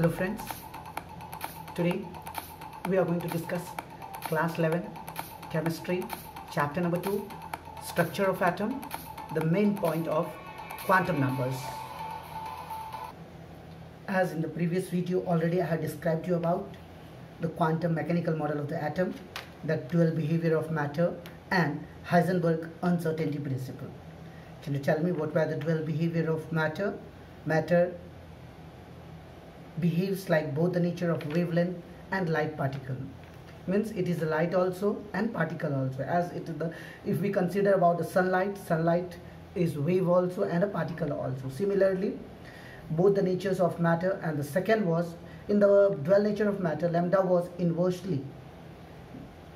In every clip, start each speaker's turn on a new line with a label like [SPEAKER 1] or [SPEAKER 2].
[SPEAKER 1] Hello friends, today we are going to discuss class 11 chemistry chapter number 2 structure of atom, the main point of quantum numbers. As in the previous video already I had described to you about the quantum mechanical model of the atom, the dual behavior of matter and Heisenberg uncertainty principle. Can you tell me what were the dual behavior of matter? Matter behaves like both the nature of wavelength and light particle. Means it is a light also and particle also. As it is the, if we consider about the sunlight is wave also and a particle also. Similarly, both the natures of matter, and the second was in the dual nature of matter, lambda was inversely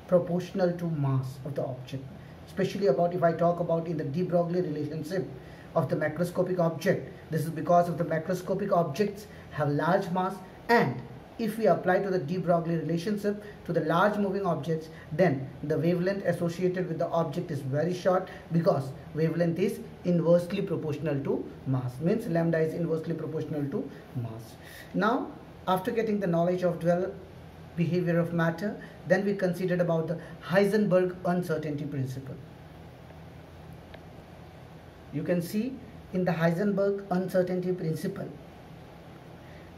[SPEAKER 1] proportional to mass of the object. Especially about if I talk about in the de Broglie relationship of the macroscopic object, this is because of the macroscopic objects have large mass, and if we apply to the de Broglie relationship to the large moving objects, then the wavelength associated with the object is very short because wavelength is inversely proportional to mass, means lambda is inversely proportional to mass. Now after getting the knowledge of dual behavior of matter, then we considered about the Heisenberg uncertainty principle. You can see in the Heisenberg uncertainty principle,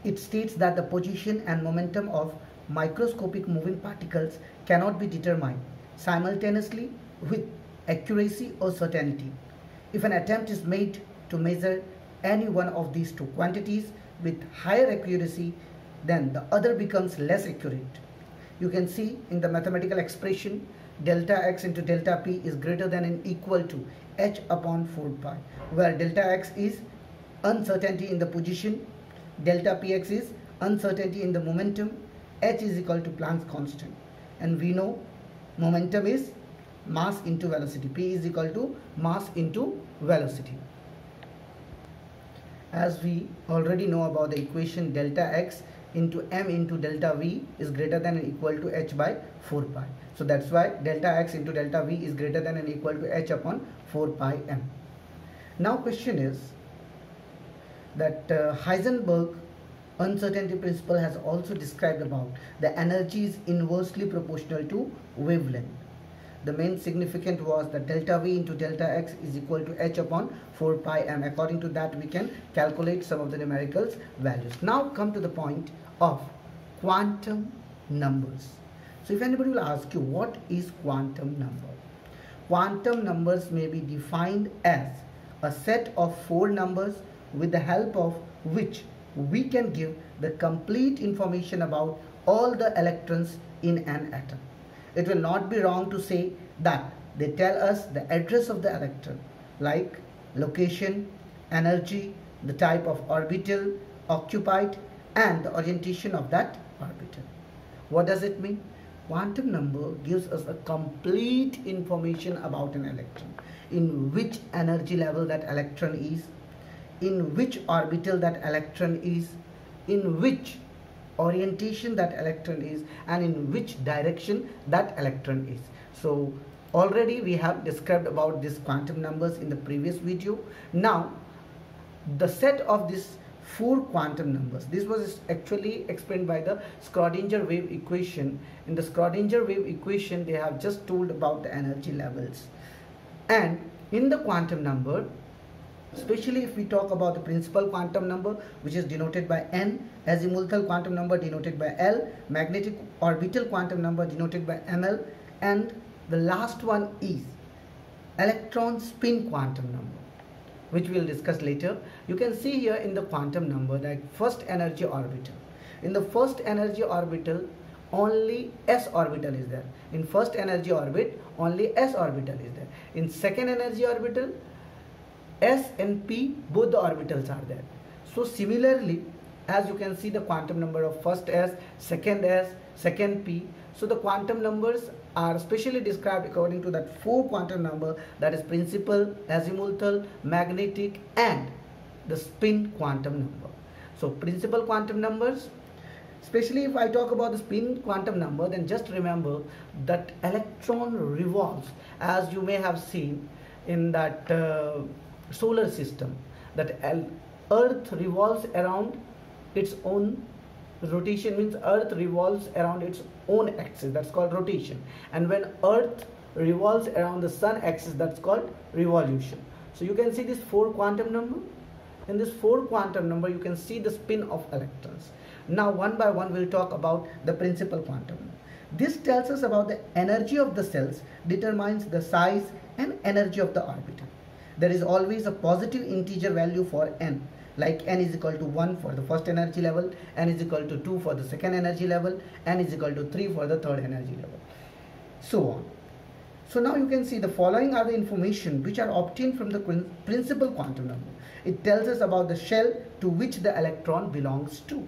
[SPEAKER 1] it states that the position and momentum of microscopic moving particles cannot be determined simultaneously with accuracy or certainty. If an attempt is made to measure any one of these two quantities with higher accuracy, then the other becomes less accurate. You can see in the mathematical expression delta x into delta p is greater than and equal to h upon 4 pi, where delta x is uncertainty in the position, delta px is uncertainty in the momentum, h is equal to Planck's constant, and we know momentum is mass into velocity, p is equal to mass into velocity. As we already know about the equation, delta x into m into delta v is greater than and equal to h by 4 pi. So that's why delta x into delta v is greater than and equal to h upon 4 pi m. Now question is that Heisenberg uncertainty principle has also described about the energy is inversely proportional to wavelength. The main significant was that delta v into delta x is equal to h upon 4 pi m. According to that, we can calculate some of the numericals values. Now come to the point of quantum numbers. So if anybody will ask you what is quantum number, quantum numbers may be defined as a set of 4 numbers with the help of which we can give the complete information about all the electrons in an atom. It will not be wrong to say that they tell us the address of the electron, like location, energy, the type of orbital occupied, and the orientation of that orbital. What does it mean? Quantum number gives us a complete information about an electron, in which energy level that electron is, in which orbital that electron is, in which orientation that electron is, and in which direction that electron is. So already we have described about these quantum numbers in the previous video. Now the set of these 4 quantum numbers, this was actually explained by the Schrödinger wave equation. In the Schrödinger wave equation, they have just told about the energy levels, and in the quantum number, especially if we talk about the principal quantum number, which is denoted by n, azimuthal quantum number denoted by L, magnetic orbital quantum number denoted by ml, and the last one is electron spin quantum number, which we will discuss later. You can see here in the quantum number that first energy orbital. In the first energy orbital, only s orbital is there. In first energy orbit, only s orbital is there. In second energy orbital, s and p, both the orbitals are there. So similarly, as you can see the quantum number of first s, second p. So the quantum numbers are specially described according to that 4 quantum number, that is principal, azimuthal, magnetic, and the spin quantum number. So principal quantum numbers, especially if I talk about the spin quantum number, then just remember that electron revolves, as you may have seen in that solar system, that Earth revolves around its own Rotation means Earth revolves around its own axis, that's called rotation. And when Earth revolves around the Sun axis, that's called revolution. So you can see this 4 quantum number. In this 4 quantum number, you can see the spin of electrons. Now one by one we'll talk about the principal quantum number. This tells us about the energy of the cells, determines the size and energy of the orbital. There is always a positive integer value for n, like n is equal to 1 for the first energy level, n is equal to 2 for the second energy level, n is equal to 3 for the third energy level, so on. So now you can see the following are the information which are obtained from the principal quantum number. It tells us about the shell to which the electron belongs to.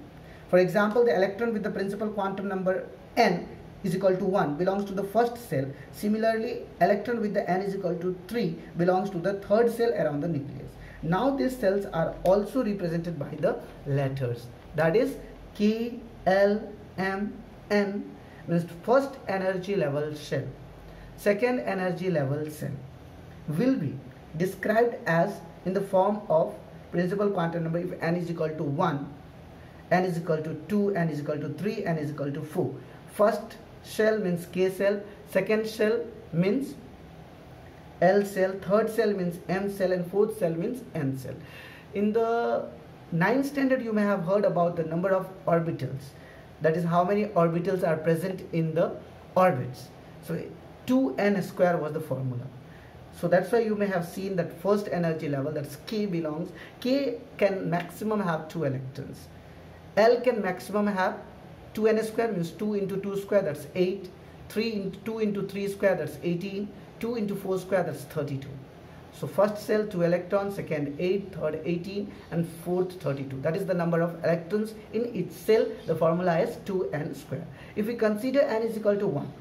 [SPEAKER 1] For example, the electron with the principal quantum number n is equal to 1 belongs to the first cell. Similarly, electron with the n is equal to 3 belongs to the third cell around the nucleus. Now these cells are also represented by the letters, that is K, L, M, N means first energy level shell. Second energy level cell will be described as in the form of principal quantum number if n is equal to 1, n is equal to 2, n is equal to 3, n is equal to 4. First shell means K cell, second shell means L cell, third cell means M cell, and fourth cell means N cell. In the 9th standard you may have heard about the number of orbitals, that is how many orbitals are present in the orbits. So 2n square was the formula. So that's why you may have seen that first energy level, that's K belongs, K can maximum have 2 electrons, L can maximum have 2n square means 2 into 2 square, that's 8, 3 into 2 into 3 square, that's 18, 2 into 4 square, that's 32. So first cell 2 electrons, second 8, third 18, and fourth 32. That is the number of electrons in each cell. The formula is 2n square. If we consider n is equal to 1,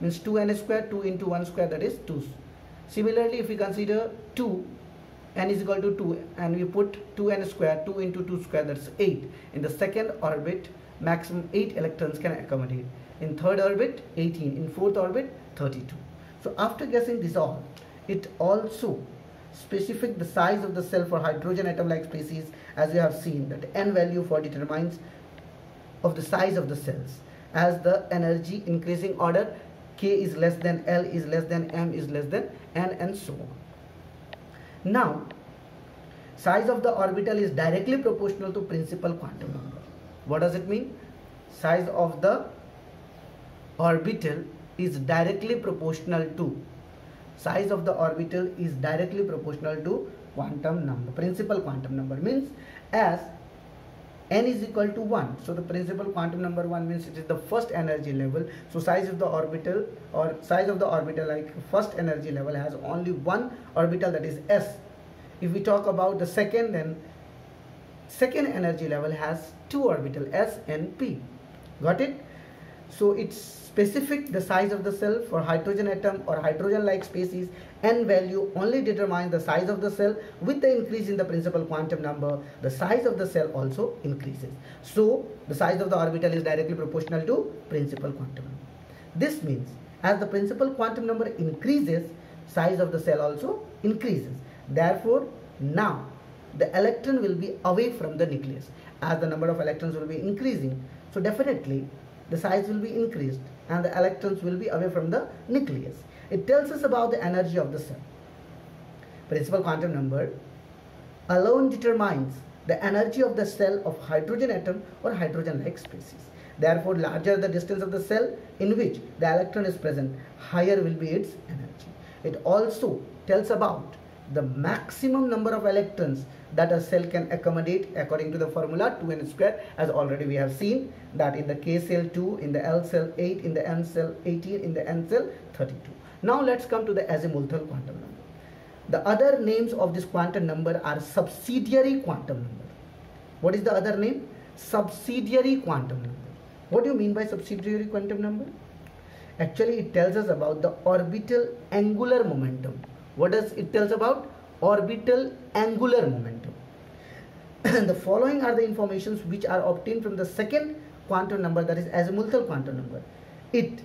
[SPEAKER 1] means 2n square, 2 into 1 square, that is 2. Similarly, if we consider 2, n is equal to 2, and we put 2n square, 2 into 2 square, that's 8. In the second orbit, maximum 8 electrons can accommodate. In third orbit, 18. In fourth orbit, 32. So after guessing this all, it also specific the size of the cell for hydrogen atom-like species, as we have seen that n value for determines of the size of the cells. As the energy increasing order, K is less than L is less than M is less than N, and so on. Now, size of the orbital is directly proportional to principal quantum number. What does it mean? Size of the orbital is directly proportional to quantum number. Principal quantum number means as n is equal to 1, so the principal quantum number 1 means it is the first energy level. So size of the orbital like first energy level has only one orbital, that is s. If we talk about the second, then second energy level has 2 orbital, s and p. Got it? So it's specific the size of the cell for hydrogen atom or hydrogen-like species. N value only determines the size of the cell. With the increase in the principal quantum number, the size of the cell also increases. So the size of the orbital is directly proportional to principal quantum number. This means as the principal quantum number increases, size of the cell also increases. Therefore, now the electron will be away from the nucleus. As the number of electrons will be increasing, so definitely the size will be increased and the electrons will be away from the nucleus. It tells us about the energy of the cell. Principal quantum number alone determines the energy of the cell of hydrogen atom or hydrogen-like species. Therefore, larger the distance of the cell in which the electron is present, higher will be its energy. It also tells about the maximum number of electrons that a cell can accommodate according to the formula 2n square, as already we have seen that in the K cell 2, in the L cell 8, in the M cell 18, in the N cell 32. Now let's come to the azimuthal quantum number. The other names of this quantum number are subsidiary quantum number. What is the other name? Subsidiary quantum number. What do you mean by subsidiary quantum number? Actually, it tells us about the orbital angular momentum. What does it tell us about? Orbital angular momentum. The following are the informations which are obtained from the second quantum number, that is azimuthal quantum number. It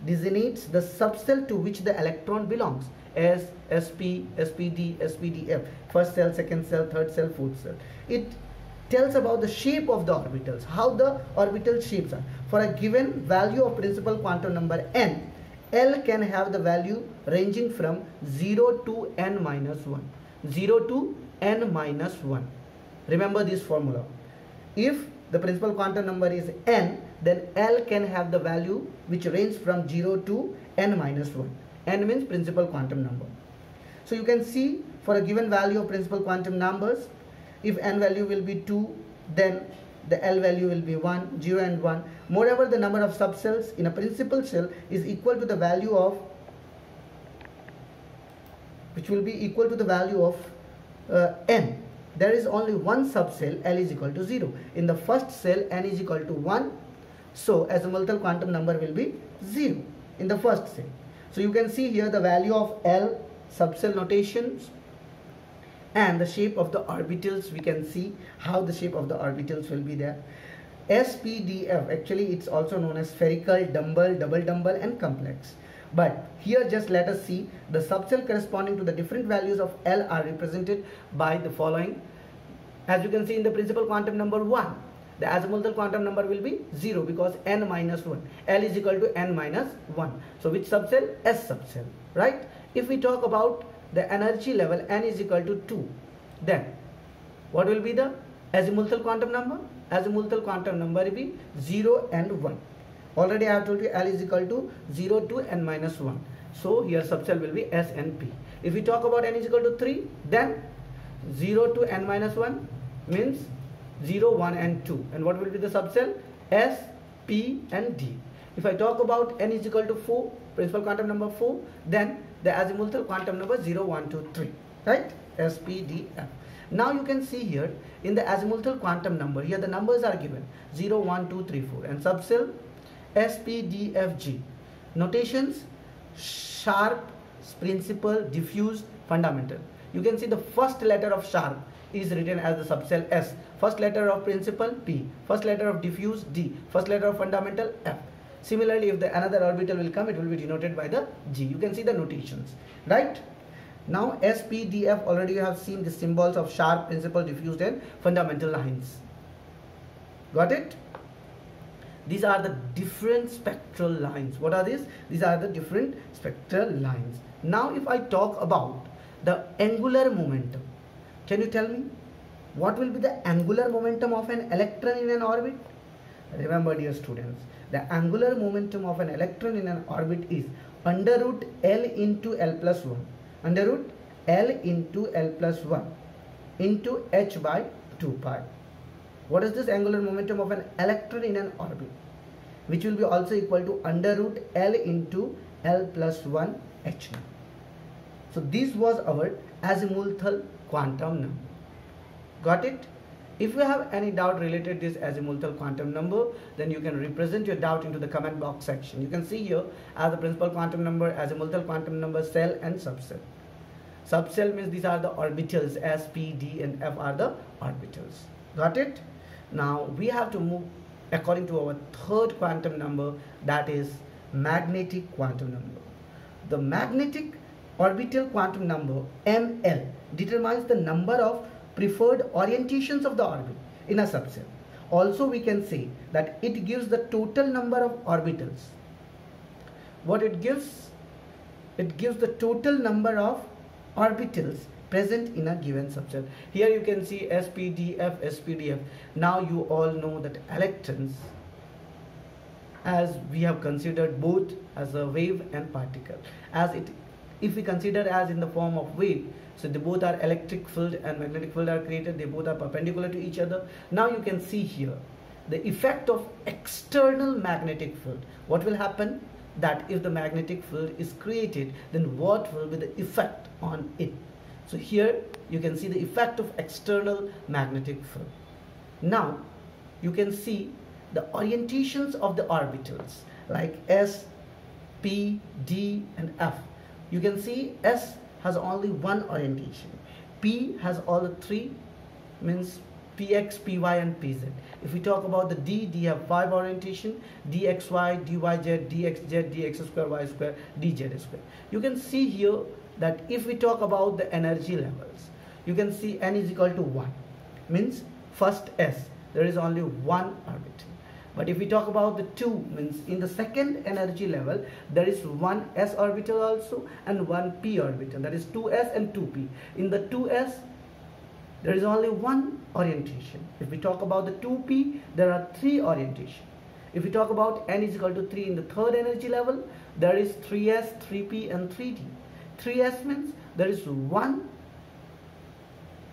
[SPEAKER 1] designates the subcell to which the electron belongs. S, Sp, Spd, Spdf. First cell, second cell, third cell, fourth cell. It tells about the shape of the orbitals, how the orbital shapes are. For a given value of principal quantum number n, L can have the value ranging from 0 to n minus 1. 0 to n minus 1. Remember this formula. If the principal quantum number is n, then L can have the value which ranges from 0 to n minus 1. N means principal quantum number. So you can see for a given value of principal quantum numbers, if n value will be 2, then the L value will be 1, 0 and 1. Moreover, the number of subcells in a principal shell is equal to the value of, which will be equal to the value of n. There is only one subcell, L is equal to 0. In the first cell, n is equal to 1. So azimuthal quantum number will be 0 in the first cell. So you can see here the value of L, subcell notations, and the shape of the orbitals. We can see how the shape of the orbitals will be there. SPDF, actually it's also known as spherical, double dumbbell and complex. But here just let us see the subcell corresponding to the different values of L are represented by the following. As you can see in the principal quantum number 1, the azimuthal quantum number will be 0 because n minus 1. L is equal to n minus 1. So which subcell? S subcell, right? If we talk about the energy level, n is equal to 2, then what will be the azimuthal quantum number? Azimuthal quantum number will be 0 and 1. Already I have told you L is equal to 0 to n minus 1. So here subcell will be S and P. If we talk about n is equal to 3, then 0 to n minus 1 means 0, 1 and 2. And what will be the subcell? S, P and D. If I talk about n is equal to 4, principal quantum number 4, then the azimuthal quantum number 0, 1, 2, 3. Right? S, P, D, F. Now you can see here in the azimuthal quantum number, here the numbers are given 0, 1, 2, 3, 4. And subcell S, P, D, F, G. Notations: sharp, principal, diffuse, fundamental. You can see the first letter of sharp is written as the subcell S. First letter of principal P. First letter of diffuse D. First letter of fundamental F. Similarly, if the another orbital will come, it will be denoted by the G. You can see the notations, right? Now S, P, D, F, already you have seen the symbols of sharp, principal, diffuse and fundamental lines. Got it? These are the different spectral lines. What are these? These are the different spectral lines. Now if I talk about the angular momentum, can you tell me what will be the angular momentum of an electron in an orbit? Remember, dear students, the angular momentum of an electron in an orbit is under root L into L plus 1. Under root L into L plus 1 into h by 2 pi. What is this angular momentum of an electron in an orbit? Which will be also equal to under root L into L plus 1 h naught. So this was our azimuthal quantum number. Got it? If you have any doubt related to this azimuthal quantum number, then you can represent your doubt into the comment box section. You can see here as the principal quantum number, azimuthal quantum number, cell and subcell. Subcell means these are the orbitals. S, P, D and F are the orbitals. Got it? Now we have to move according to our third quantum number, that is magnetic quantum number. The magnetic orbital quantum number ML determines the number of preferred orientations of the orbit in a subcell. Also we can say that it gives the total number of orbitals. What it gives? It gives the total number of orbitals present in a given subcell. Here you can see SPDF, SPDF. Now you all know that electrons, as we have considered both as a wave and particle, if we consider as in the form of wave, so they both are electric field and magnetic field are created, they both are perpendicular to each other. Now you can see here the effect of external magnetic field. What will happen? That if the magnetic field is created, then what will be the effect on it? So here you can see the effect of external magnetic field. Now you can see the orientations of the orbitals like S, P, D and F. You can see S has only one orientation. P has all the three, means Px, Py and Pz. If we talk about the D have 5 orientation: dxy, dyz, dxz, dx square, y square, dz square. You can see here that if we talk about the energy levels, you can see n is equal to 1, means first s, there is only one orbital. But if we talk about the 2, means in the second energy level, there is one s orbital also and one p orbital, that is 2s and 2p. In the 2s, there is only one orientation. If we talk about the 2p, there are 3 orientations. If we talk about n is equal to 3 in the third energy level, there is 3s, 3p and 3d. 3s means there is one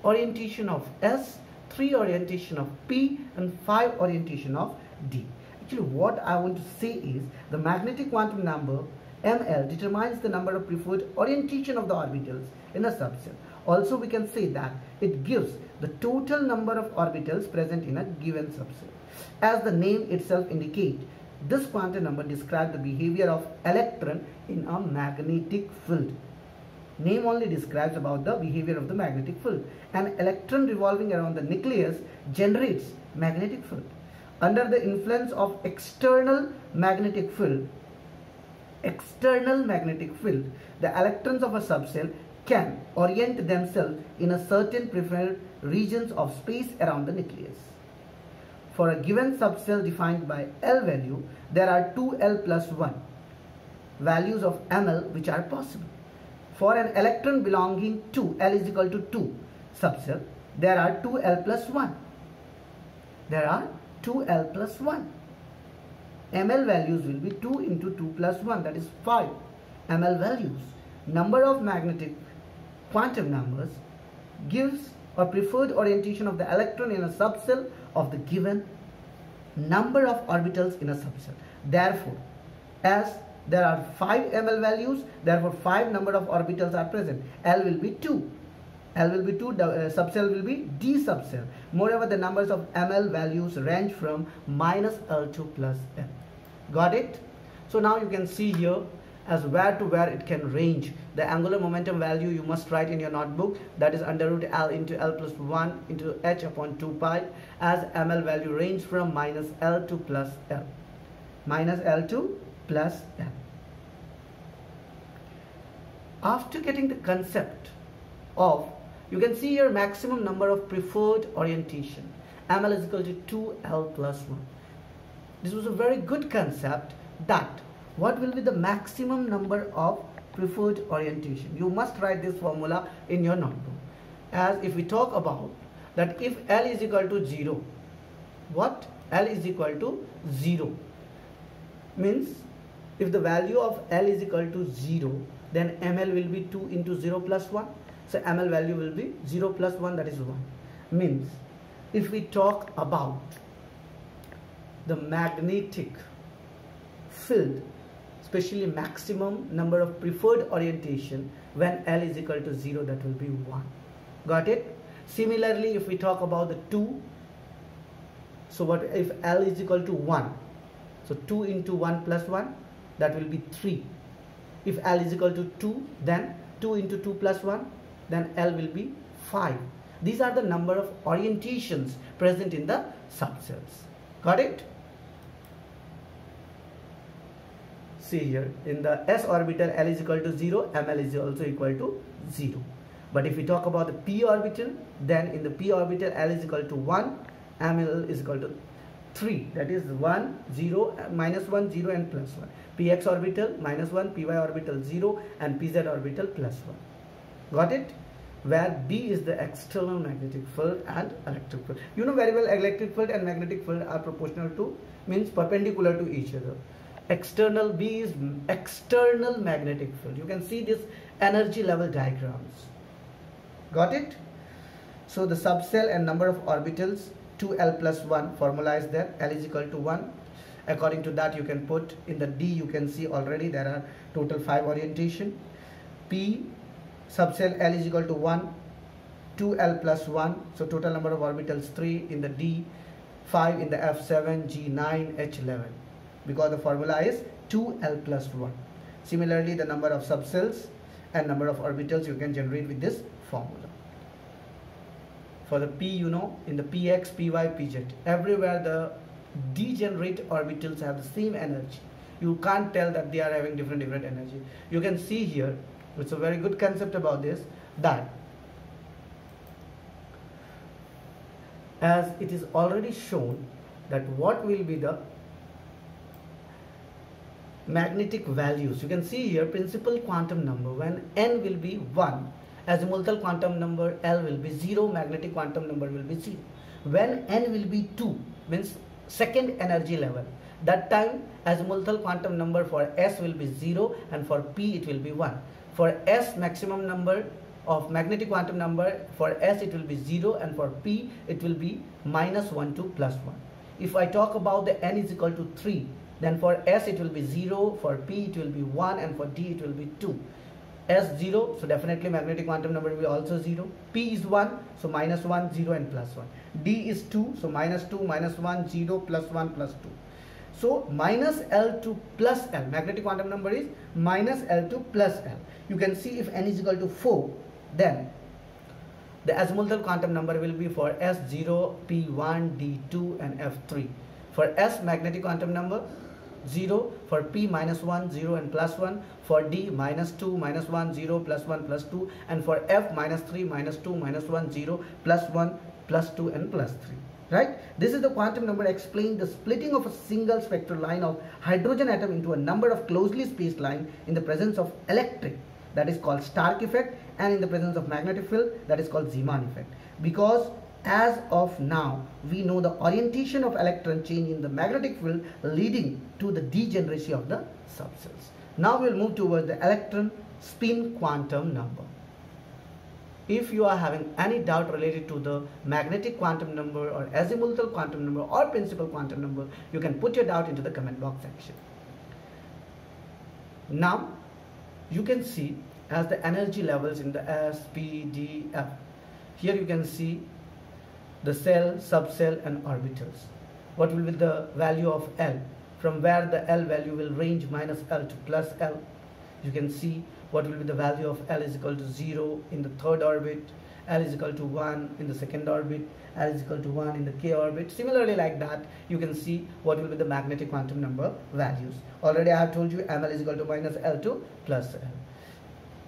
[SPEAKER 1] orientation of s, 3 orientation of p and 5 orientation of d. Actually, what I want to say is the magnetic quantum number ml determines the number of preferred orientation of the orbitals in a subcell. Also, we can say that it gives the total number of orbitals present in a given subcell. As the name itself indicates, this quantum number describes the behavior of electron in a magnetic field. Name only describes about the behavior of the magnetic field. An electron revolving around the nucleus generates magnetic field. Under the influence of external magnetic field, the electrons of a subcell can orient themselves in a certain preferred regions of space around the nucleus. For a given subcell defined by L value, there are 2L plus 1 values of ML which are possible. For an electron belonging to L is equal to 2 subcell, there are 2L plus 1. There are 2L plus 1. ML values will be 2 into 2 plus 1, that is 5 ML values. Number of magnetic quantum numbers gives a preferred orientation of the electron in a subcell of the given number of orbitals in a subcell. Therefore, as there are 5 ML values, therefore 5 number of orbitals are present. L will be 2. L will be 2, subcell will be D subcell. Moreover, the numbers of ML values range from minus L to plus L. Got it? So now you can see here as where to where it can range. The angular momentum value you must write in your notebook, that is under root L into L plus 1 into h upon 2 pi, as ML value range from minus L to plus L. Minus L to plus L. After getting the concept of, you can see here maximum number of preferred orientation. ML is equal to 2L plus 1. This was a very good concept, that what will be the maximum number of preferred orientation. You must write this formula in your notebook. As if we talk about that if L is equal to 0, what? L is equal to 0 means if the value of L is equal to 0, then ML will be 2 into 0 plus 1. So ML value will be 0 plus 1, that is 1. Means if we talk about the magnetic field, especially maximum number of preferred orientation, when L is equal to 0, that will be 1. Got it? Similarly, if we talk about the 2, so what if L is equal to 1? So 2 into 1 plus 1, that will be 3. If L is equal to 2, then 2 into 2 plus 1, then L will be 5. These are the number of orientations present in the subcells. Got it? See here, in the s orbital L is equal to 0, ML is also equal to 0. But if we talk about the p orbital, then in the p orbital L is equal to 1, ML is equal to 3. That is 1, 0, minus 1, 0 and plus 1. Px orbital minus 1, py orbital 0 and pz orbital plus 1. Got it? Where B is the external magnetic field and electric field. You know very well electric field and magnetic field are proportional to, means perpendicular to each other. External B is external magnetic field. You can see this energy level diagrams. Got it? So the subcell and number of orbitals, 2L plus 1, formula is there. L is equal to 1. According to that, you can put in the D, you can see already there are total 5 orientation. P subcell L is equal to 1, 2L plus 1. So total number of orbitals 3 in the D, 5 in the F7, G9, H11. Because the formula is 2L plus 1. Similarly, the number of subcells and number of orbitals you can generate with this formula. For the P, you know, in the Px, Py, Pz, everywhere the degenerate orbitals have the same energy. You can't tell that they are having different energy. You can see here, it's a very good concept about this, that as it is already shown that what will be the magnetic values. You can see here principal quantum number when n will be 1, azimuthal quantum number L will be 0, magnetic quantum number will be 0. When n will be 2, means second energy level, that time azimuthal quantum number for S will be 0 and for P it will be 1. For S, maximum number of magnetic quantum number for S it will be 0 and for P it will be -1 to +1. If I talk about the n is equal to 3, then for S it will be 0, for P it will be 1 and for D it will be 2. S 0, so definitely magnetic quantum number will be also 0. P is 1, so -1, 0 and +1. D is 2, so -2, -1, 0, +1, +2. So minus L to plus L, magnetic quantum number is minus L to plus L. You can see if n is equal to 4, then the azimuthal quantum number will be for S0, P1, D2 and F3. For S, magnetic quantum number 0, for P -1, 0 and +1, for D -2, -1, 0, +1, +2, and for F -3, -2, -1, 0, +1, +2 and +3. Right? This is the quantum number explaining the splitting of a single spectral line of hydrogen atom into a number of closely spaced lines in the presence of electric, that is called Stark effect, and in the presence of magnetic field, that is called Zeeman effect. Because as of now, we know the orientation of electron change in the magnetic field leading to the degeneracy of the subcells. Now we will move towards the electron spin quantum number. If you are having any doubt related to the magnetic quantum number or azimuthal quantum number or principal quantum number, you can put your doubt into the comment box section. Now you can see as the energy levels in the S, P, D, F. Here you can see the cell, subcell and orbitals. What will be the value of L? From where the L value will range minus L to plus L. You can see what will be the value of L is equal to 0 in the third orbit, L is equal to 1 in the second orbit, L is equal to 1 in the K orbit. Similarly like that, you can see what will be the magnetic quantum number values. Already I have told you ML is equal to minus L to plus L.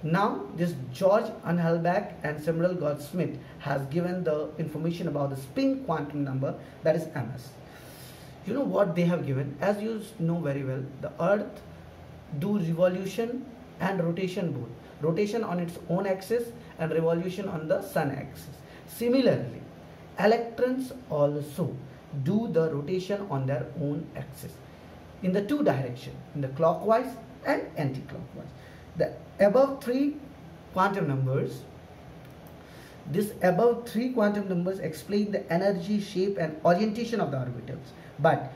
[SPEAKER 1] Now this George Unhelbach and Samuel Goudsmit has given the information about the spin quantum number, that is MS. You know what they have given? As you know very well, the Earth do revolution and rotation both. Rotation on its own axis and revolution on the sun axis. Similarly, electrons also do the rotation on their own axis in the two directions, in the clockwise and anti-clockwise. The above three quantum numbers, explain the energy, shape and orientation of the orbitals, but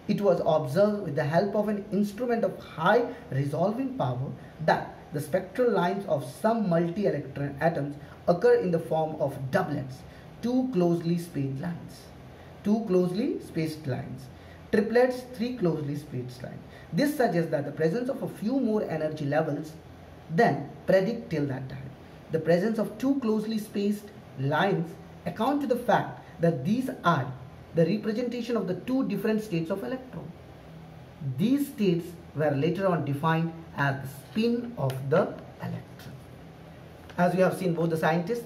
[SPEAKER 1] it was observed with the help of an instrument of high resolving power that the spectral lines of some multi-electron atoms occur in the form of doublets, two closely spaced lines, triplets, three closely spaced lines. This suggests that the presence of a few more energy levels than predict till that time. The presence of two closely spaced lines account to the fact that these are the representation of the two different states of electron. These states were later on defined as the spin of the electron. As we have seen, both the scientists,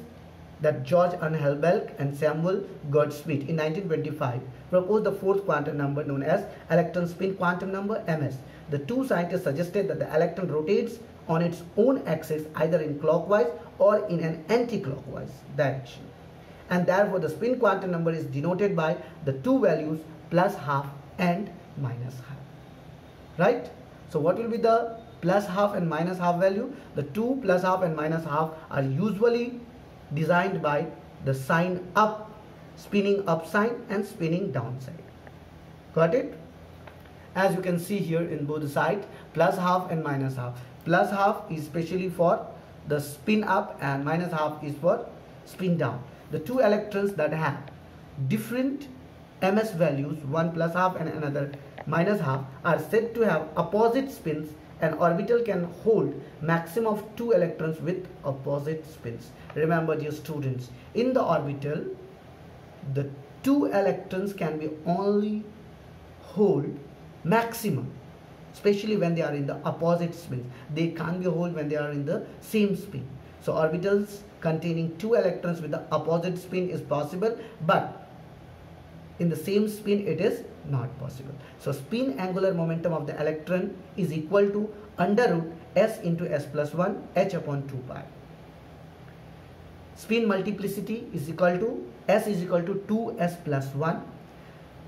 [SPEAKER 1] that George Unhelbach and Samuel Goudsmit in 1925 proposed the fourth quantum number known as electron spin quantum number, MS. The two scientists suggested that the electron rotates on its own axis either in clockwise or in an anti-clockwise direction, and therefore the spin quantum number is denoted by the two values plus half and minus half. Right? So what will be the plus half and minus half value? The two plus half and minus half are usually designed by the sign up, spinning up sign and spinning down side. Got it? As you can see here in both sides, plus half and minus half. Plus half is specially for the spin up and minus half is for spin down. The two electrons that have different ms values, one plus half and another minus half, are said to have opposite spins. An orbital can hold maximum of two electrons with opposite spins. Remember, dear students, in the orbital, the two electrons can be only hold maximum, especially when they are in the opposite spin. They can't be hold when they are in the same spin. So orbitals containing two electrons with the opposite spin is possible, but in the same spin, it is not possible. So spin angular momentum of the electron is equal to under root s into s plus 1 h upon 2 pi. Spin multiplicity is equal to s is equal to 2s plus 1.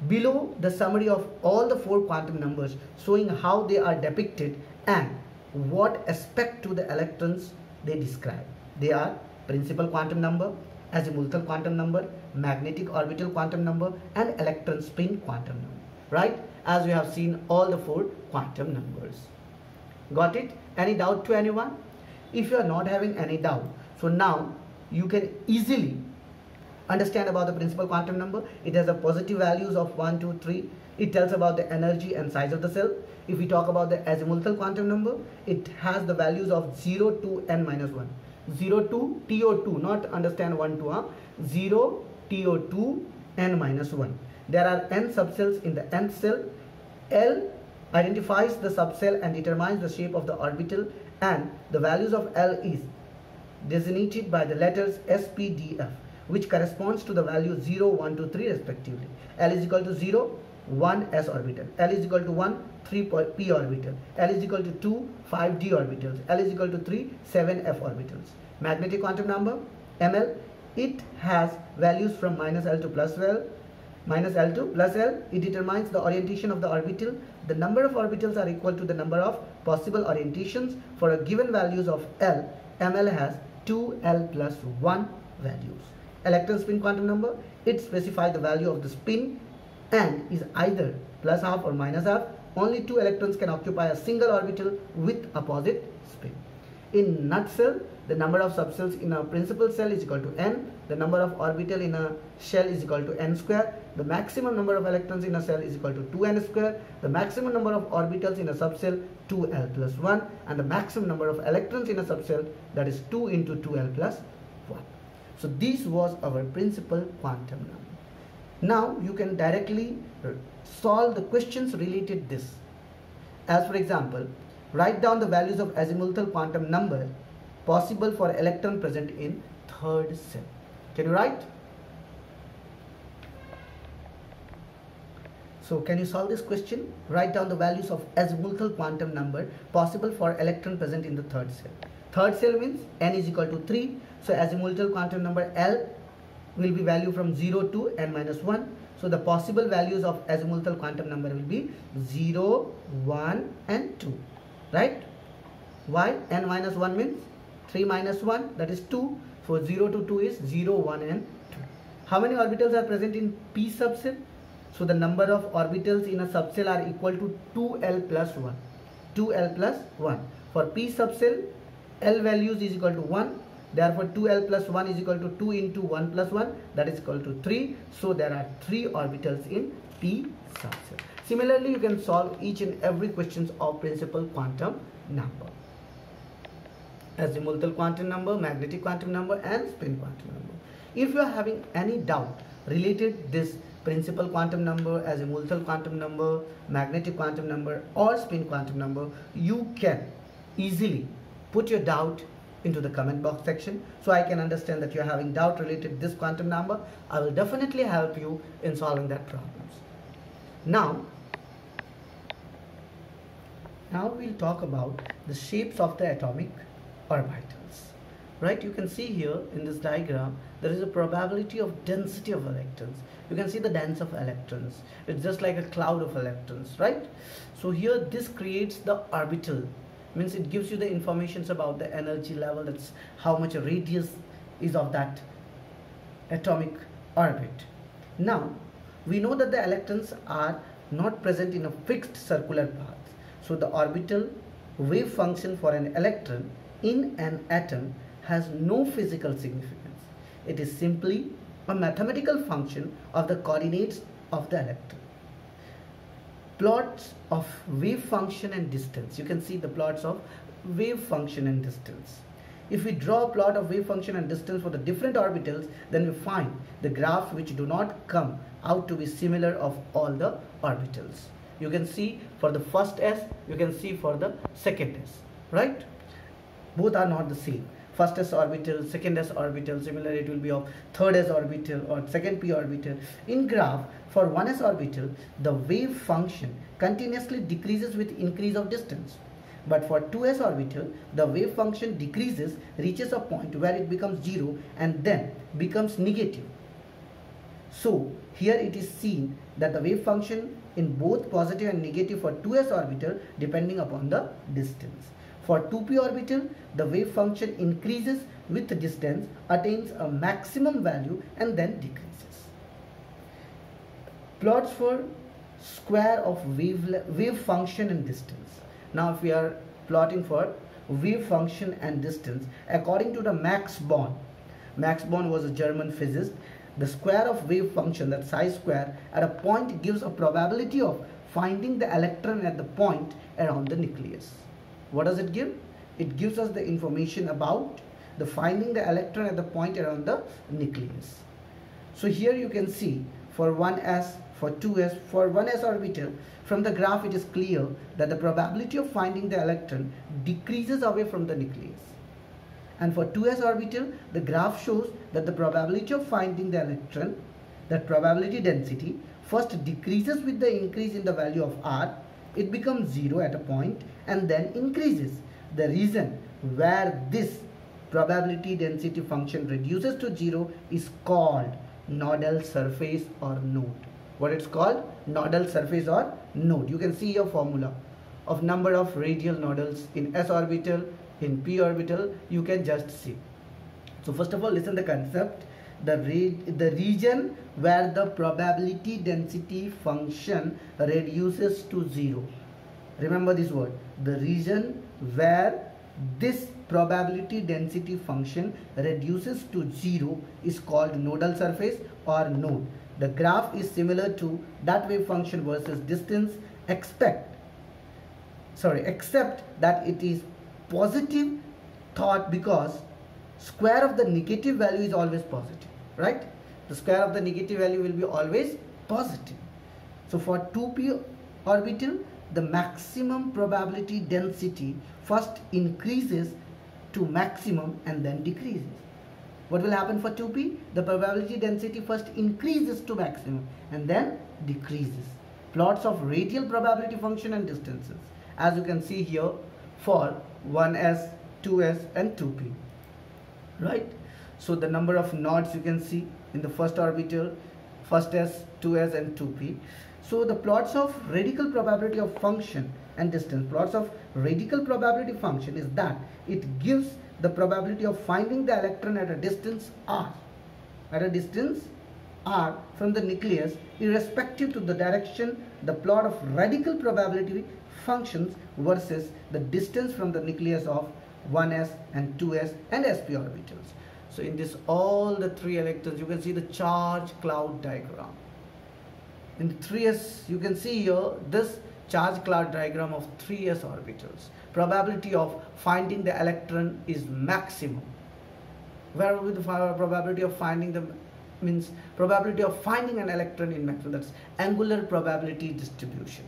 [SPEAKER 1] Below the summary of all the 4 quantum numbers showing how they are depicted and what aspect to the electrons they describe. They are principal quantum number, azimuthal quantum number, magnetic orbital quantum number, and electron spin quantum number. Right? As we have seen all the 4 quantum numbers. Got it? Any doubt to anyone? If you are not having any doubt, so now you can easily understand about the principal quantum number. It has the positive values of 1, 2, 3. It tells about the energy and size of the cell. If we talk about the azimuthal quantum number, it has the values of 0 to n minus 1. 0 to TO2, not understand 1 to 0 TO2 n minus 1. There are n subcells in the nth cell. L identifies the subcell and determines the shape of the orbital, and the values of L is designated by the letters S, P, D, F, which corresponds to the value 0, 1, 2, 3 respectively. L is equal to 0, 1 S orbital. L is equal to 1, 3 P orbital. L is equal to 2, 5 D orbitals. L is equal to 3, 7 F orbitals. Magnetic quantum number, ML, it has values from minus L to plus L. Minus L to plus L, it determines the orientation of the orbital. The number of orbitals are equal to the number of possible orientations. For a given values of L, ML has 2L plus 1 values. Electron spin quantum number, it specifies the value of the spin and is either plus half or minus half. Only 2 electrons can occupy a single orbital with opposite spin. In nutshell, the number of subcells in a principal cell is equal to n. The number of orbital in a shell is equal to n square. The maximum number of electrons in a cell is equal to 2n square. The maximum number of orbitals in a subcell 2l plus 1, and the maximum number of electrons in a subcell, that is 2 into 2l plus 1. So this was our principal quantum number. Now you can directly solve the questions related to this. As for example, write down the values of azimuthal quantum number possible for electron present in third cell. Can you write? So can you solve this question? Write down the values of azimuthal quantum number possible for electron present in the third cell. Third cell means n is equal to 3. So azimuthal quantum number L will be value from 0 to n minus 1. So the possible values of azimuthal quantum number will be 0, 1 and 2. Right? Why? N minus 1 means 3 minus 1, that is 2. So 0 to 2 is 0, 1 and 2. How many orbitals are present in P subcell? So the number of orbitals in a subcell are equal to 2L plus 1. 2L plus 1. For P subcell, L values is equal to 1. Therefore 2L plus 1 is equal to 2 into 1 plus 1, that is equal to 3. So there are 3 orbitals in P subcell. Similarly, you can solve each and every questions of principal quantum number. Azimuthal quantum number, magnetic quantum number and spin quantum number. If you are having any doubt related this principal quantum number, azimuthal quantum number, magnetic quantum number or spin quantum number, you can easily put your doubt into the comment box section, so I can understand that you are having doubt related to this quantum number. I will definitely help you in solving that problems. Now we'll talk about the shapes of the atomic orbitals. Right? You can see here in this diagram there is a probability of density of electrons. You can see the density of electrons. It's just like a cloud of electrons, right? So here this creates the orbital. Means it gives you the informations about the energy level, that's how much a radius is of that atomic orbit. Now we know that the electrons are not present in a fixed circular path. So the orbital wave function for an electron in an atom has no physical significance. It is simply a mathematical function of the coordinates of the electron. Plots of wave function and distance. You can see the plots of wave function and distance. If we draw a plot of wave function and distance for the different orbitals, then we find the graphs which do not come out to be similar of all the orbitals. You can see for the first S, you can see for the second S, right? Both are not the same. first s orbital, second s orbital. Similarly, it will be of third s orbital or second p orbital. In graph, for 1s orbital, the wave function continuously decreases with increase of distance. But for 2s orbital, the wave function decreases, reaches a point where it becomes 0 and then becomes negative. So here it is seen that the wave function in both positive and negative for 2s orbital depending upon the distance. For 2p orbital, the wave function increases with the distance, attains a maximum value and then decreases. Plots for square of wave function and distance. Now if we are plotting for wave function and distance, according to the Max Born. Max Born was a German physicist. The square of wave function, that psi square, at a point gives a probability of finding the electron at the point around the nucleus. What does it give? It gives us the information about the finding the electron at the point around the nucleus. So here you can see for 1s, for 2s, for 1s orbital, from the graph it is clear that the probability of finding the electron decreases away from the nucleus. And for 2s orbital, the graph shows that the probability of finding the electron, that probability density, first decreases with the increase in the value of r. It becomes 0 at a point and then increases. The reason where this probability density function reduces to 0 is called nodal surface or node. What it's called? Nodal surface or node. You can see your formula of number of radial nodals in s orbital, in p orbital. You can just see. So first of all, listen the concept. The region where the probability density function reduces to 0. Remember this word. The region where this probability density function reduces to 0 is called nodal surface or node. The graph is similar to that wave function versus distance, except that it is positive thought because square of the negative value is always positive, right? The square of the negative value will be always positive. So for 2p orbital, the maximum probability density first increases to maximum and then decreases. What will happen for 2p? The probability density first increases to maximum and then decreases. Plots of radial probability function and distances, as you can see here for 1s, 2s and 2p, right? So the number of nodes you can see in the first orbital, first s, 2s and 2p. So the plots of radical probability of function and distance, plots of radical probability function is that it gives the probability of finding the electron at a distance r, from the nucleus, irrespective to the direction. The plot of radical probability functions versus the distance from the nucleus of 1s and 2s and sp orbitals. So in this, all the 3 electrons, you can see the charge cloud diagram. In the 3s, you can see here this charge cloud diagram of 3s orbitals. Probability of finding the electron is maximum. Where will the probability of finding the probability of finding an electron in maximum? That's angular probability distribution,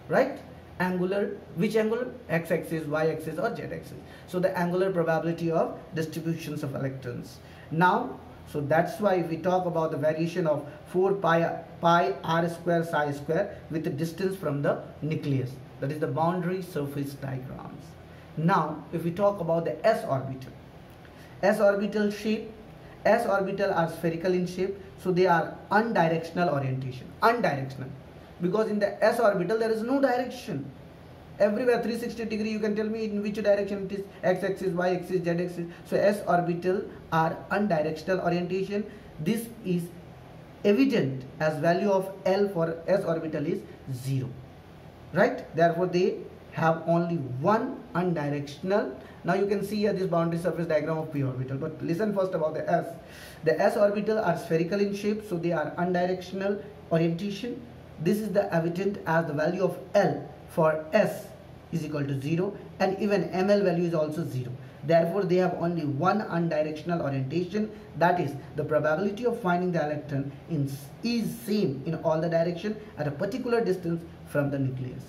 [SPEAKER 1] right? Angular, which angular? X-axis, Y-axis or Z-axis. So the angular probability of distributions of electrons. Now, so that's why if we talk about the variation of 4 pi r square psi square with the distance from the nucleus, that is the boundary surface diagrams. Now if we talk about the s orbital shape, s orbital are spherical in shape, so they are unidirectional orientation, unidirectional, because in the s orbital there is no direction. Everywhere 360 degree, you can tell me in which direction it is, x-axis, y-axis, z-axis. So s orbital are unidirectional orientation. This is evident as value of L for s orbital is 0, right? Therefore they have only one unidirectional. Now you can see here this boundary surface diagram of p orbital, but listen first about the s. The s orbital are spherical in shape, so they are unidirectional orientation. This is the evident as the value of L for s is equal to 0 and even ml value is also 0. Therefore they have only one unidirectional orientation, that is the probability of finding the electron is same in all the direction at a particular distance from the nucleus.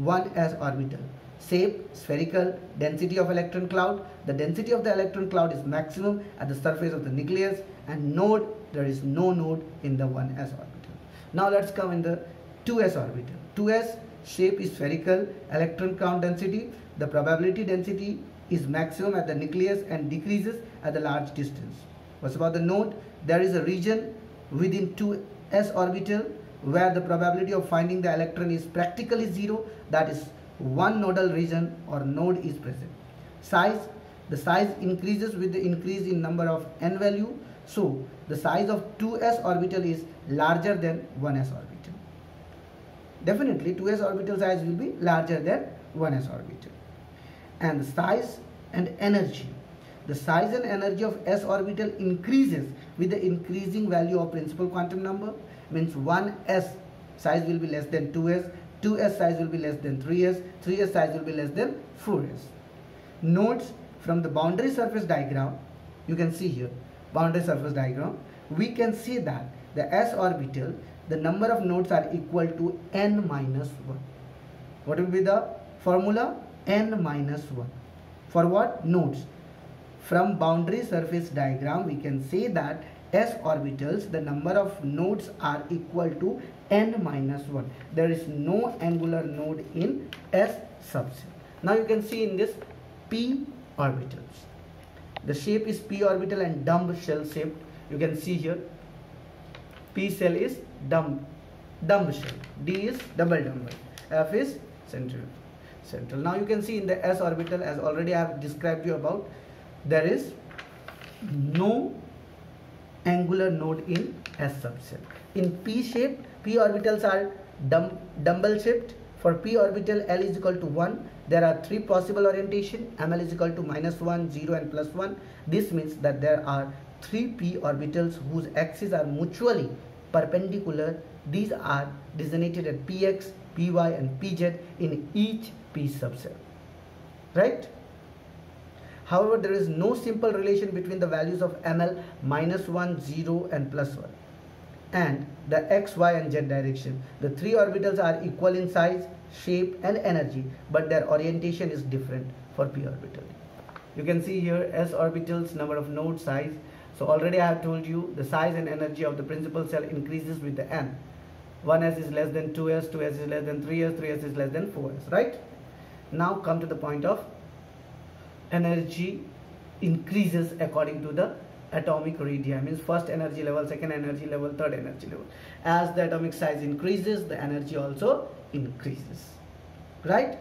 [SPEAKER 1] 1s orbital, shape spherical, density of electron cloud. The density of the electron cloud is maximum at the surface of the nucleus, and node, there is no node in the 1s orbital. Now let's come in the 2s orbital. 2s shape is spherical, electron count density, the probability density is maximum at the nucleus and decreases at the large distance. What's about the node? There is a region within 2s orbital where the probability of finding the electron is practically zero, that is one nodal region or node is present. Size, the size increases with the increase in number of n value, so the size of 2s orbital is larger than 1s orbital. Definitely 2s orbital size will be larger than 1s orbital. And the size and energy, the size and energy of s orbital increases with the increasing value of principal quantum number, means 1s size will be less than 2s, 2s size will be less than 3s, 3s size will be less than 4s. Nodes from the boundary surface diagram, you can see here boundary surface diagram, we can see that the s orbital, the number of nodes are equal to n minus 1. What will be the formula? N minus 1. For what? Nodes. From boundary surface diagram, we can say that s orbitals, the number of nodes are equal to n minus 1. There is no angular node in s subset. Now you can see in this p orbitals. The shape is p orbital and dumb shell shaped. You can see here p shell is dumb shell, d is double, f is central. Now you can see in the s orbital, as already I have described you about, there is no angular node in s subset. In p shape, p orbitals are dumbbell shaped. For p orbital, L is equal to 1. There are 3 possible orientation. ML is equal to -1, 0 and +1. This means that there are 3 p orbitals whose axes are mutually perpendicular. These are designated as px, py and pz in each p subset. Right? However, there is no simple relation between the values of ML -1, 0 and +1 and the x, y and z direction. The 3 orbitals are equal in size, shape and energy, but their orientation is different for p orbital. You can see here s orbitals, number of nodes, size. So already I have told you the size and energy of the principal cell increases with the n. 1s is less than 2s, 2s is less than 3s, 3s is less than 4s, right? Now come to the point of energy increases according to the atomic radii, means first energy level, second energy level, third energy level. As the atomic size increases, the energy also increases, right?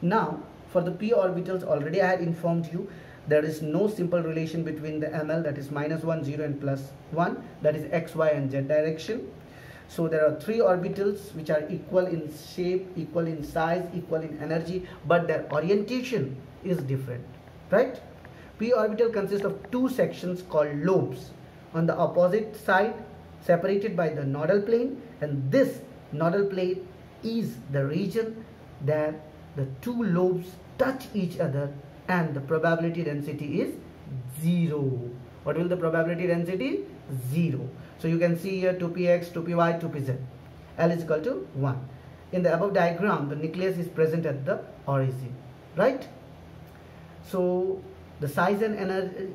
[SPEAKER 1] Now for the p orbitals, already I had informed you there is no simple relation between the ML, that is -1, 0 and +1, that is x, y and z direction. So there are 3 orbitals which are equal in shape, equal in size, equal in energy, but their orientation is different, right? P orbital consists of 2 sections called lobes on the opposite side, separated by the nodal plane, and this nodal plane is the region that the 2 lobes touch each other and the probability density is 0. What will the probability density? 0. So you can see here 2px, 2py, 2pz. L is equal to 1. In the above diagram, the nucleus is present at the origin, right? So the size and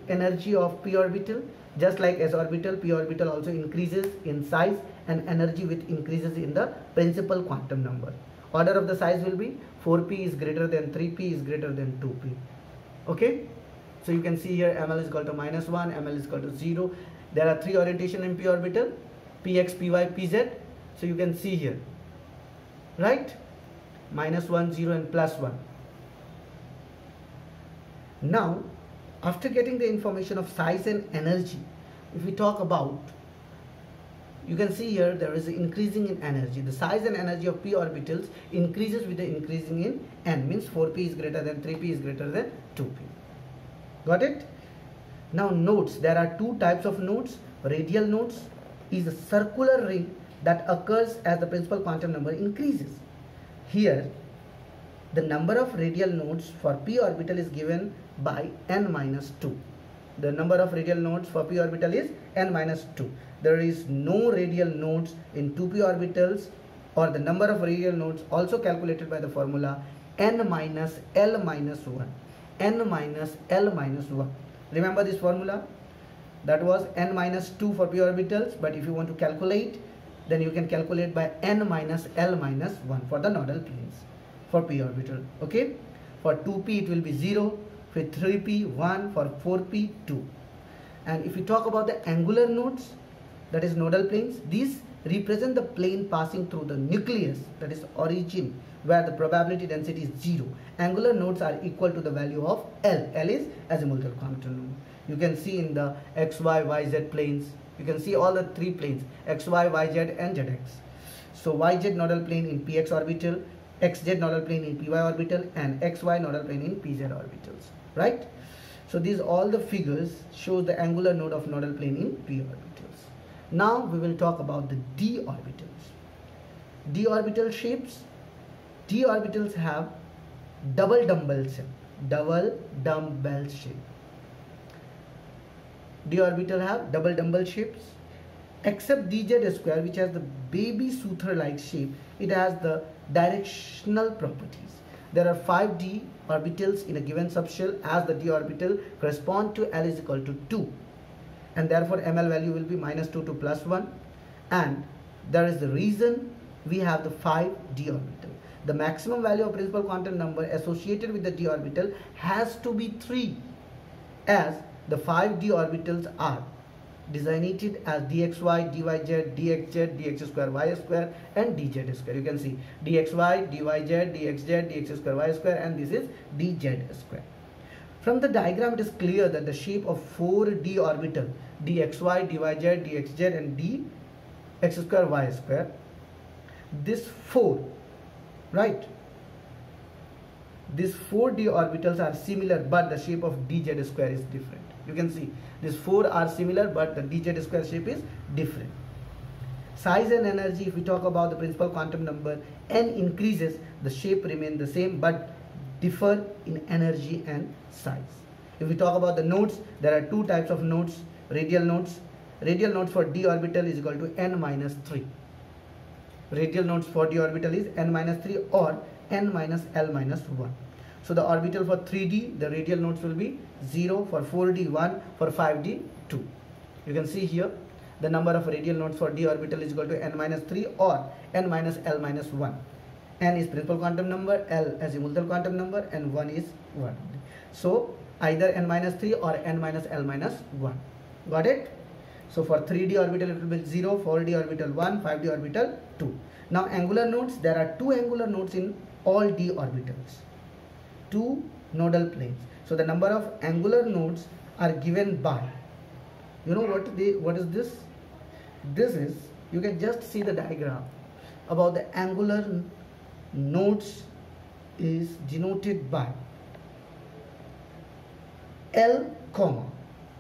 [SPEAKER 1] energy of p orbital, just like s orbital, p orbital also increases in size and energy with increases in the principal quantum number. Order of the size will be 4p is greater than 3p is greater than 2p. Okay, so you can see here ML is equal to -1, ML is equal to 0. There are 3 orientation in p orbital, px, py, pz. So you can see here, right? -1, 0 and +1. Now, after getting the information of size and energy, if we talk about, you can see here there is increasing in energy. The size and energy of p orbitals increases with the increasing in n, means 4p is greater than 3p is greater than 2p. Got it? Now nodes, there are 2 types of nodes. Radial nodes is a circular ring that occurs as the principal quantum number increases. Here, the number of radial nodes for p orbital is given by n minus 2. The number of radial nodes for p orbital is n minus 2. There is no radial nodes in 2p orbitals, or the number of radial nodes also calculated by the formula n minus L minus 1. N minus L minus 1. Remember this formula? That was n minus 2 for p orbitals, but if you want to calculate, then you can calculate by n minus L minus 1 for the nodal planes for p orbital. Okay, for 2p it will be 0, for 3p 1, for 4p 2. And if we talk about the angular nodes, that is nodal planes, these represent the plane passing through the nucleus, that is origin, where the probability density is 0. Angular nodes are equal to the value of L. L is azimuthal quantum number. You can see in the xy, yz planes, you can see all the three planes, xy, yz and zx. So yz nodal plane in px orbital, xz nodal plane in py orbital, and xy nodal plane in pz orbitals, right? So these all the figures show the angular node of nodal plane in p orbitals. Now we will talk about the d orbitals. D orbital shapes. D orbitals have double dumbbell shape. Double dumbbell shape. D orbital have double dumbbell shapes, except dz square, which has the baby suture-like shape. It has the directional properties. There are 5 d orbitals in a given subshell, as the d orbital correspond to L is equal to 2, and therefore ml value will be minus 2 to plus 1, and that is the reason we have the 5 d orbital. The maximum value of principal quantum number associated with the d orbital has to be 3, as the 5 d orbitals are designated as dxy, dyz, dxz, dx square, y square, and dz square. You can see dxy, dyz, dxz, dx square, y square, and this is dz square. From the diagram, it is clear that the shape of 4d orbital, dxy, dyz, dxz, and dx square, y square, this 4, right? These 4d orbitals are similar, but the shape of dz square is different. You can see these 4 are similar, but the dz square shape is different. Size and energy, if we talk about the principal quantum number, n increases, the shape remains the same, but differ in energy and size. If we talk about the nodes, there are 2 types of nodes. Radial nodes. Radial nodes for d orbital is equal to n minus 3. Radial nodes for d orbital is n minus 3 or n minus L minus 1. So the orbital for 3d, the radial nodes will be 0, for 4d 1, for 5d 2. You can see here the number of radial nodes for d orbital is equal to n minus 3 or n minus L minus 1. N is principal quantum number, L azimuthal quantum number, and 1 is 1. So either n minus 3 or n minus L minus 1. Got it? So for 3d orbital it will be 0, 4d orbital 1, 5d orbital 2. Now angular nodes, there are 2 angular nodes in all d orbitals. 2 nodal planes. So the number of angular nodes are given by, you know what is this? This is, you can just see the diagram about the angular nodes is denoted by L, comma.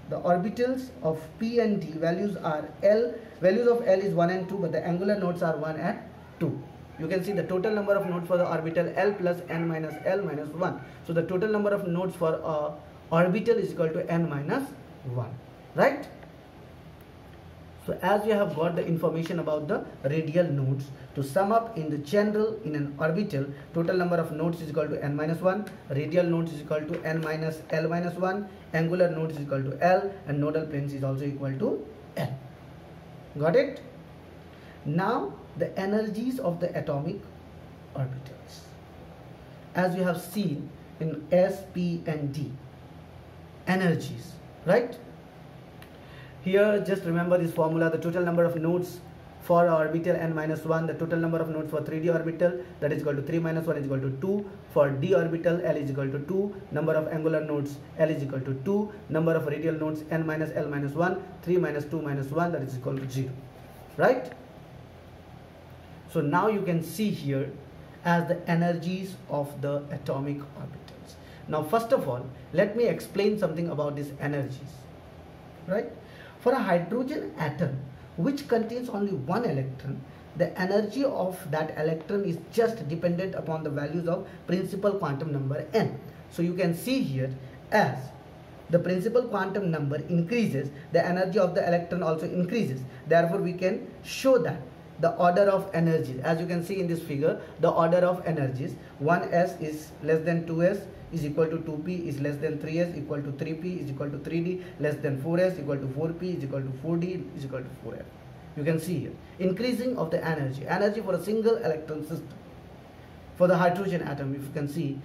[SPEAKER 1] The orbitals of p and d values are L, values of L is 1 and 2, but the angular nodes are 1 and 2. You can see the total number of nodes for the orbital L plus n minus L minus 1. So the total number of nodes for orbital is equal to n minus 1, right? So as you have got the information about the radial nodes, to sum up in the general, in an orbital, total number of nodes is equal to n minus 1, radial nodes is equal to n minus L minus 1, angular nodes is equal to L, and nodal planes is also equal to L. Got it? Now the energies of the atomic orbitals, as we have seen in S, P and D, energies, right? Here just remember this formula, the total number of nodes for orbital n minus 1, the total number of nodes for 3d orbital, that is equal to 3 minus 1 is equal to 2, for d orbital L is equal to 2, number of angular nodes L is equal to 2, number of radial nodes n minus L minus 1, 3 minus 2 minus 1, that is equal to 0, right? So now you can see here as the energies of the atomic orbitals. Now first of all, let me explain something about these energies, right? For a hydrogen atom which contains only one electron, the energy of that electron is just dependent upon the values of principal quantum number n. So you can see here, as the principal quantum number increases, the energy of the electron also increases. Therefore we can show that the order of energies. As you can see in this figure, the order of energies, 1s is less than 2s is equal to 2p is less than 3s equal to 3p is equal to 3d less than 4s equal to 4p is equal to 4d is equal to 4f. You can see here increasing of the energy for a single electron system. For the hydrogen atom, if you can see,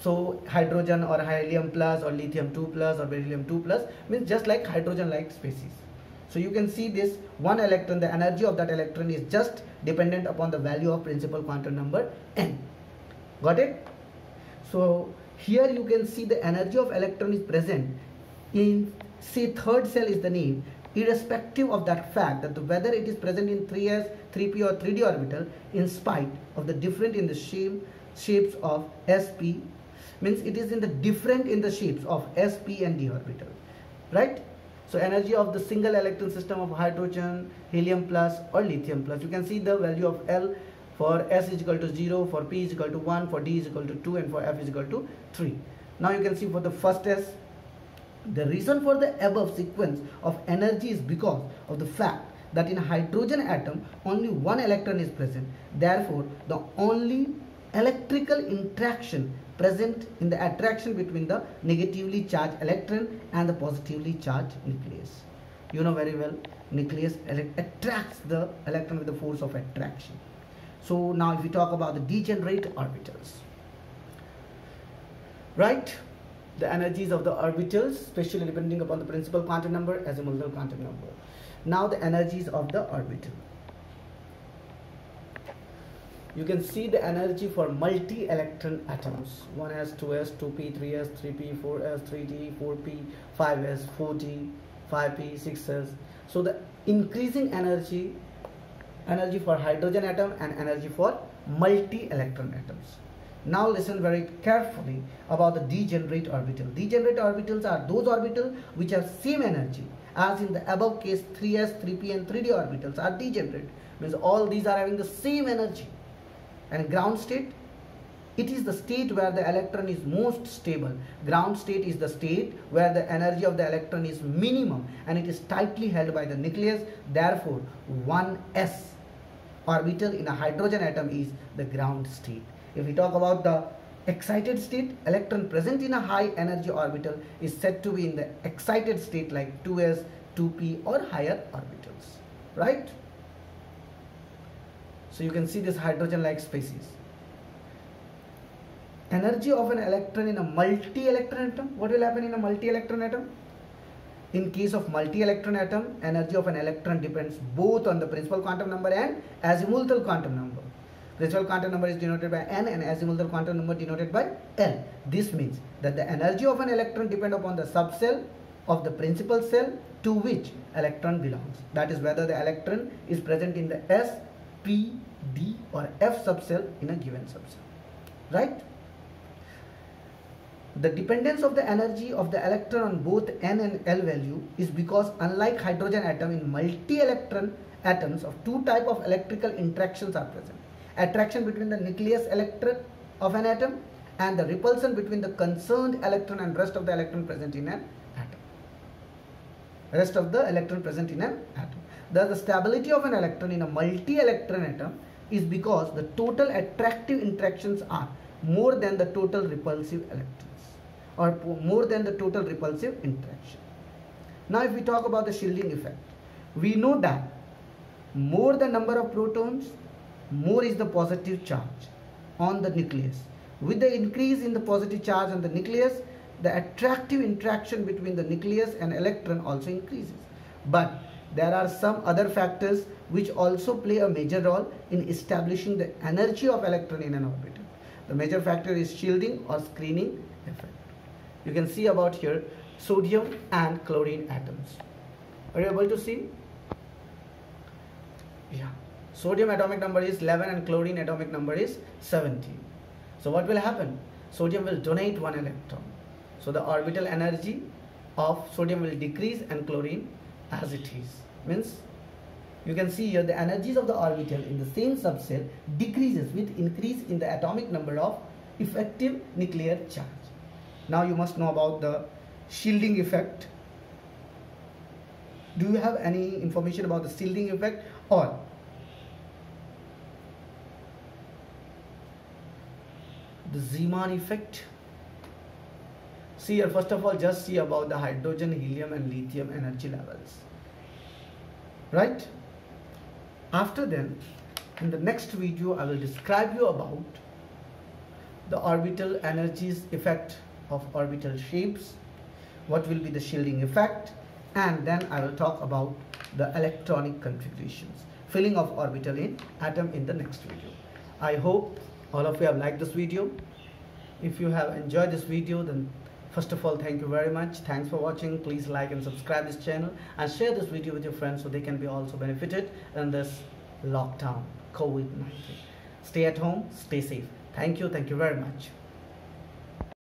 [SPEAKER 1] so hydrogen or helium plus or lithium 2 plus or beryllium 2 plus means just like hydrogen like species. So you can see this one electron, the energy of that electron is just dependent upon the value of principal quantum number n. Got it? So here you can see the energy of electron is present in, say, third cell is the name, irrespective of that fact that whether it is present in 3s, 3p or 3d orbital, in spite of the different in the shapes of sp, means it is in the different in the shapes of sp and d orbital, right? So energy of the single electron system of hydrogen, helium plus or lithium plus, you can see the value of L for S is equal to 0, for P is equal to 1, for D is equal to 2 and for F is equal to 3. Now you can see for the first S, the reason for the above sequence of energy is because of the fact that in a hydrogen atom only one electron is present. Therefore, the only electrical interaction present in the attraction between the negatively charged electron and the positively charged nucleus. You know very well, nucleus attracts the electron with the force of attraction. So now if we talk about the degenerate orbitals, right? The energies of the orbitals, especially depending upon the principal quantum number, azimuthal quantum number. Now the energies of the orbital. You can see the energy for multi-electron atoms. 1s, 2s, 2p, 3s, 3p, 4s, 3d, 4p, 5s, 4d, 5p, 6s. So the increasing energy for hydrogen atom and energy for multi-electron atoms. Now listen very carefully about the degenerate orbital. Degenerate orbitals are those orbitals which have same energy as in the above case. 3s, 3p and 3d orbitals are degenerate, means all these are having the same energy. And ground state, it is the state where the electron is most stable. Ground state is the state where the energy of the electron is minimum and it is tightly held by the nucleus. Therefore 1s orbital in a hydrogen atom is the ground state. If we talk about the excited state, electron present in a high energy orbital is said to be in the excited state like 2s, 2p or higher orbitals, right? So you can see this hydrogen like species. Energy of an electron in a multi-electron atom. What will happen in a multi-electron atom? In case of multi-electron atom, energy of an electron depends both on the principal quantum number and azimuthal quantum number. Principal quantum number is denoted by n and azimuthal quantum number denoted by l. This means that the energy of an electron depends upon the subcell of the principal cell to which electron belongs. That is whether the electron is present in the s, p, d or f subcell in a given subcell, right? The dependence of the energy of the electron on both n and l value is because unlike hydrogen atom, in multi-electron atoms of two types of electrical interactions are present. Attraction between the nucleus electron of an atom and the repulsion between the concerned electron and rest of the electron present in an atom. Thus the stability of an electron in a multi-electron atom is because the total attractive interactions are more than the total repulsive electrons or more than the total repulsive interaction. Now if we talk about the shielding effect, we know that more the number of protons, more is the positive charge on the nucleus. With the increase in the positive charge on the nucleus, the attractive interaction between the nucleus and electron also increases. But there are some other factors which also play a major role in establishing the energy of electron in an orbital. The major factor is shielding or screening effect. You can see about here sodium and chlorine atoms. Are you able to see? Yeah. Sodium atomic number is 11 and chlorine atomic number is 17. So what will happen? Sodium will donate one electron. So the orbital energy of sodium will decrease and chlorine as it is. Means you can see here the energies of the orbital in the same subcell decreases with increase in the atomic number of effective nuclear charge. Now you must know about the shielding effect. Do you have any information about the shielding effect, or the Zeeman effect. See here, first of all, just see about the hydrogen, helium and lithium energy levels, right? After then, in the next video, I will describe you about the orbital energies effect of orbital shapes, what will be the shielding effect, and then I will talk about the electronic configurations, filling of orbital in atom in the next video. I hope all of you have liked this video. If you have enjoyed this video, then first of all, thank you very much. Thanks for watching. Please like and subscribe this channel and share this video with your friends so they can be also benefited in this lockdown, COVID-19. Stay at home, stay safe. Thank you very much.